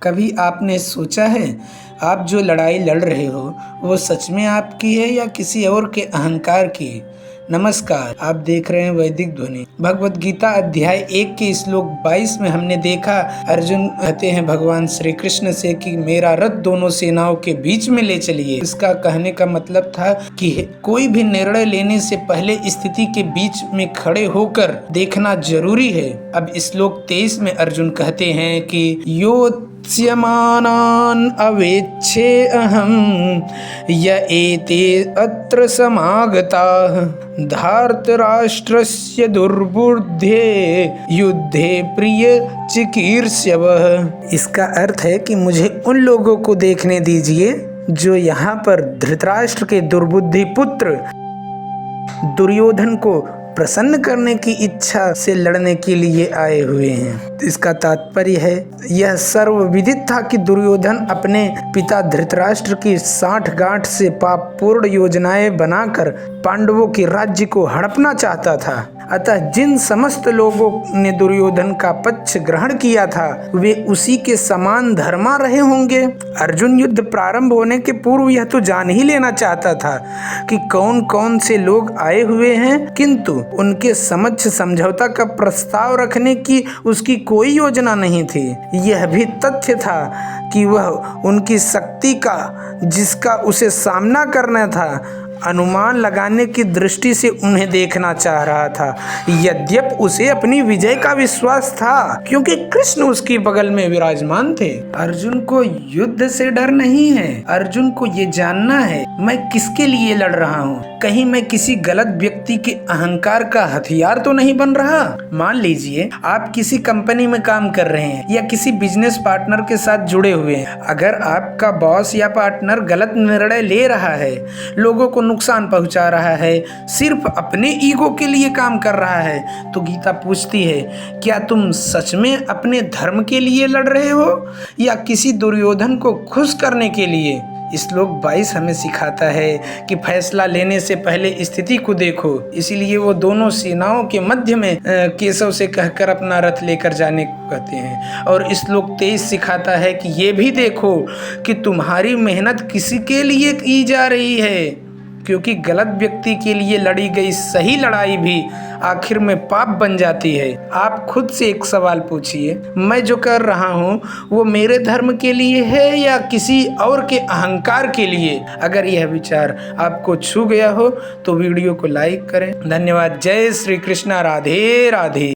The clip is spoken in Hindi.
कभी आपने सोचा है, आप जो लड़ाई लड़ रहे हो वो सच में आपकी है या किसी और के अहंकार की? नमस्कार, आप देख रहे हैं वैदिक ध्वनि। भगवत गीता अध्याय 1 के श्लोक 22 में हमने देखा, अर्जुन कहते हैं भगवान श्री कृष्ण से कि मेरा रथ दोनों सेनाओं के बीच में ले चलिए। इसका कहने का मतलब था कि कोई भी निर्णय लेने से पहले स्थिति के बीच में खड़े होकर देखना जरूरी है। अब श्लोक 23 में अर्जुन कहते हैं कि योत्स्यमानान् अवेक्षे अहं य एते अत्र समागताः धार्तराष्ट्रस्य दुर्बुद्धे युद्धे प्रिय चिकीर्ष्यवः। इसका अर्थ है कि मुझे उन लोगों को देखने दीजिए जो यहाँ पर धृतराष्ट्र के दुर्बुद्धि पुत्र दुर्योधन को प्रसन्न करने की इच्छा से लड़ने के लिए आए हुए हैं। इसका तात्पर्य है, यह सर्वविदित था कि दुर्योधन अपने पिता धृतराष्ट्र की साठगांठ से पापपूर्ण योजनाएं बनाकर पांडवों के राज्य को हड़पना चाहता था। अतः जिन समस्त लोगों ने दुर्योधन का पक्ष ग्रहण किया था वे उसी के समान धर्मा रहे होंगे। अर्जुन युद्ध प्रारंभ होने के पूर्व यह तो जान ही लेना चाहता था कि कौन कौन से लोग आए हुए हैं, किंतु उनके समक्ष समझौता का प्रस्ताव रखने की उसकी कोई योजना नहीं थी। यह भी तथ्य था कि वह उनकी शक्ति का, जिसका उसे सामना करना था, अनुमान लगाने की दृष्टि से उन्हें देखना चाह रहा था। यद्यपि उसे अपनी विजय का विश्वास था क्योंकि कृष्ण उसके बगल में विराजमान थे। अर्जुन को युद्ध से डर नहीं है। अर्जुन को ये जानना है, मैं किसके लिए लड़ रहा हूँ? कहीं मैं किसी गलत व्यक्ति के अहंकार का हथियार तो नहीं बन रहा। मान लीजिए आप किसी कंपनी में काम कर रहे हैं या किसी बिजनेस पार्टनर के साथ जुड़े हुए हैं। अगर आपका बॉस या पार्टनर गलत निर्णय ले रहा है, लोगों को नुकसान पहुंचा रहा है, सिर्फ अपने ईगो के लिए काम कर रहा है, तो गीता पूछती है, क्या तुम सच में अपने धर्म के लिए लड़ रहे हो या किसी दुर्योधन को खुश करने के लिए? श्लोक 22 हमें सिखाता है कि फैसला लेने से पहले स्थिति को देखो। इसीलिए वो दोनों सेनाओं के मध्य में केशव से कहकर अपना रथ लेकर जाने को कहते हैं। और श्लोक 23 सिखाता है कि ये भी देखो कि तुम्हारी मेहनत किसी के लिए की जा रही है, क्योंकि गलत व्यक्ति के लिए लड़ी गई सही लड़ाई भी आखिर में पाप बन जाती है। आप खुद से एक सवाल पूछिए, मैं जो कर रहा हूँ वो मेरे धर्म के लिए है या किसी और के अहंकार के लिए? अगर यह विचार आपको छू गया हो तो वीडियो को लाइक करें। धन्यवाद। जय श्री कृष्णा। राधे राधे।